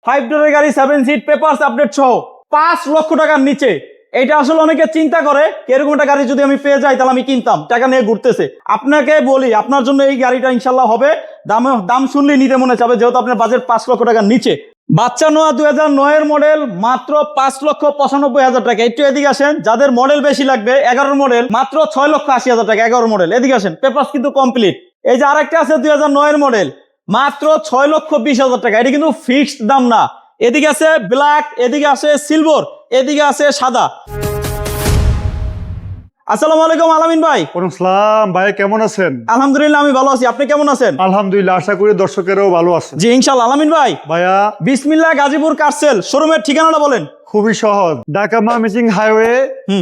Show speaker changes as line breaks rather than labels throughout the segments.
5 ডোরের গাড়ি 7 seat papers update সহ 5 লক্ষ টাকার নিচে। এটা আসলে অনেকে চিন্তা করে এরকম একটা গাড়ি যদি আমি পেয়ে যাই তাহলে আমি কিনতাম, টাকা নিয়ে ঘুরতেছে। আপনাকে বলি আপনার জন্য এই গাড়িটা ইনশাল্লাহ হবে। দাম শুনলেই নিতে মনে চাবে, যেহেতু আপনার বাজেট 5 লক্ষ টাকার নিচে। বাচ্চা নোয়া 2009 এর মডেল, মাত্র 5,95,000 টাকা। একটু এদিকে আসেন, যাদের মডেল বেশি লাগবে 11 মডেল, মাত্র 6,80,000 টাকা। 11 মডেল, এদিকে আসেন, পেপারস কিন্তু কমপ্লিট। এই যে আরেকটা আছে 2009 এর মডেল, মাত্র 6,20,000 টাকা। এটা কিন্তু ফিক্সড দাম না। এদিকে আছে ব্ল্যাক, এদিকে আছে সিলভার, এদিকে আছে সাদা। আসসালামু আলাইকুম আলামিন ভাই।
সালাম ভাই, কেমন আছেন?
আলহামদুলিল্লাহ আমি ভালো আছি, আপনি কেমন আছেন?
আলহামদুলিল্লাহ, আশা করি দর্শকেরাও ভালো আছে।
জি ইনশাআল্লাহ। আলামিন ভাই,
ভাইয়া
বিসমিল্লাহ গাজীপুর কারসেল শোরুমের ঠিকানাটা বলেন।
খুবই সহজ, ঢাকা ময়মনসিংহ হাইওয়ে,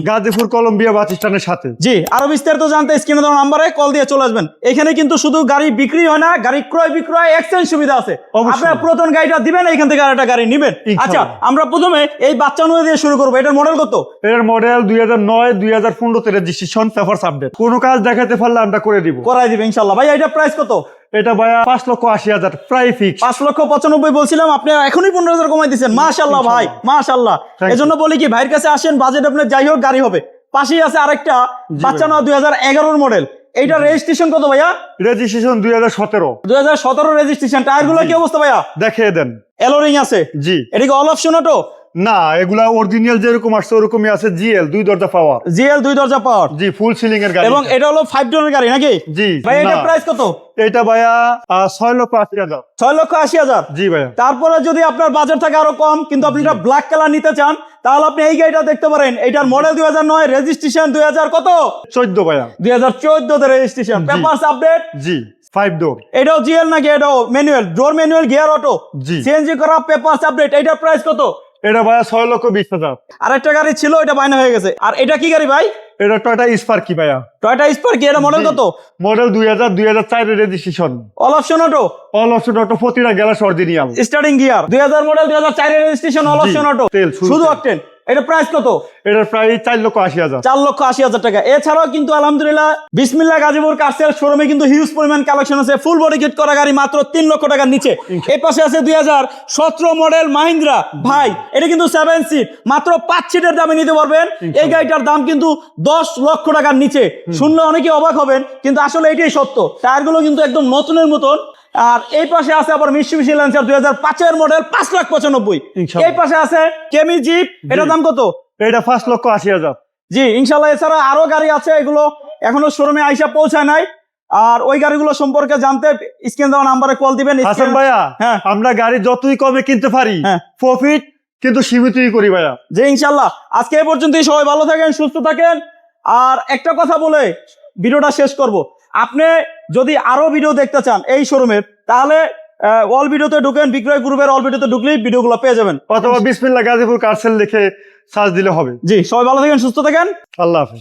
গাজীপুর কলম্বিয়া বাস স্ট্যান্ডের সাথে।
জি, আরো বিস্তারিত জানতে স্ক্রিনে দেওয়া নাম্বারে কল দিয়ে চলে আসবেন। এখানে কিন্তু শুধু গাড়ি বিক্রি হয় না, গাড়ি ক্রয় বিক্রয় এক্সচেঞ্জ সুবিধা আছে। আপনারা পুরাতন গাড়িটা দিবেন, এখান থেকে আরেকটা গাড়ি নেবেন। আচ্ছা, আমরা প্রথমে এই বাচ্চা নয় দিয়ে শুরু করবো। এটার মডেল কত?
এর মডেল 2009, 2015 তে রেজিস্ট্রেশন, পেপারস আপডেট। কোনো কাজ দেখাতে পারলে আমরা করে দিব,
করাই দিবে ইনশাআল্লাহ। ভাই এটা প্রাইস কত?
এটা ভাইয়া 5,80,000 প্রায় ফিক্স।
5,95,000 বলছিলাম, আপনি এখনই 15,000 কমাই দিচ্ছেন। মাশাআল্লাহ ভাই, মাশাআল্লাহ। এজন্য বলি কি, ভাইয়ের কাছে আসেন, বাজেট আপনার যাই হোক গাড়ি হবে। পাশেই আছে আরেকটা বাচ্চা নয় 2011 মডেল। এইটা রেজিস্ট্রেশন কত ভাইয়া?
রেজিস্ট্রেশন 2017।
2017 রেজিস্ট্রেশন। টায়ার গুলো কি অবস্থা ভাইয়া?
দেখিয়ে দেন।
এলোরিং আছে?
জি।
এটা কি অল অপশন অটো?
না, এগুলা অরিজিনাল যেরকম আসছে ওরকমই আছে। জিএল 2 দরজা পাওয়ার।
জিএল 2 দরজা পাওয়ার।
জি, ফুল সিলিং এর গাড়ি।
এবং এটা হলো 5 ডোরের গাড়ি নাকি?
জি।
ভাই এটা প্রাইস কত?
এটা ভাইয়া 6,80,000।
6,80,000।
জি ভাইয়া।
তারপরে যদি আপনার বাজেট থাকে আরো কম, কিন্তু আপনি এটা ব্ল্যাক কালার নিতে চান, তাহলে আপনি এই গাড়িটা দেখতে পারেন। এটার মডেল 2009, রেজিস্ট্রেশন 2000 কত?
14 ভাইয়া।
2014 তে রেজিস্ট্রেশন, পেপারস আপডেট।
জি, 5 ডোর।
এটাও জিএল নাকি? এটাও manual, door manual, gear auto,
জি।
সিএনজি করা, পেপারস আপডেট। এটার প্রাইস কত?
এটা ভাইয়া 6,20,000।
আরেকটা গাড়ি ছিল, এটা বাইনা হয়ে গেছে। আর এটা কি গাড়ি ভাই?
এটা টয়টা স্পার্কি ভাইয়া।
Toyota Sparky. এটা মডেল কত?
মডেল 2000, 2004 এর registration.
All option auto?
All option auto, প্রতিটা গ্যালাস অরিজিনাল।
Starting gear. 2000 মডেল, 2004 এর রেজিস্ট্রেশন, অল অপশন অটো,
তেল
শুধু অকটেন। এটা প্রাইস কত?
এটার প্রায় 4,80,000।
4,80,000 টাকা। এছাড়াও কিন্তু আলহামদুলিল্লাহ বিসমিল্লাহ গাজীপুর কারসেল শোরুমে কিন্তু হিউজ পরিমাণ কালেকশন আছে। ফুল বডি কিট করা গাড়ি মাত্র 3 লক্ষ টাকার নিচে। এই পাশে আছে 2017 মডেল মাহিন্দ্রা। ভাই এটা কিন্তু 7 সিট, মাত্র 5 সিটের দামে নিতে পারবেন। এই গাড়িটার দাম কিন্তু 10 লক্ষ টাকার নিচে। শুনলে অনেকে অবাক হবেন, কিন্তু আসলে এটাই সত্য। টায়ারগুলো কিন্তু একদম নতুনের মতন। আর এই পাশে আছে আবার মিশিবিশি ল্যান্সার 2005 এর মডেল, 5,95,000। এই পাশে আছে কেমি জিপ। এটার দাম কত?
এটা 5,80,000।
জি ইনশাল্লাহ। এছাড়া আরো গাড়ি আছে, এগুলো এখনো শোরুমে আইসা পৌঁছায় নাই। আর ওই গাড়িগুলো সম্পর্কে জানতে স্ক্রিন দেওয়া নাম্বারে কল দিবেন।
হাসান ভাইয়া,
হ্যাঁ,
আমরা গাড়ি যতই কমে কিনতে পারি, প্রফিট কিন্তু সীমিতই করি ভাইয়া।
জি ইনশাল্লাহ। আজকে এই পর্যন্তই। সবাই ভালো থাকেন, সুস্থ থাকেন। আর একটা কথা বলে ভিডিওটা শেষ করব। আপনি যদি আরো ভিডিও দেখতে চান এই শোরুমের, তাহলে অল ভিডিওতে ঢুকেন, বিক্রয় গ্রুপের অল ভিডিওতে ঢুকলেই ভিডিওগুলো পেয়ে যাবেন।
অথবা বিসমিল্লাহ গাজীপুর কারসেল লিখে সার্চ দিলে হবে।
জি, সবাই ভালো থাকেন, সুস্থ থাকেন।
আল্লাহ হাফেজ।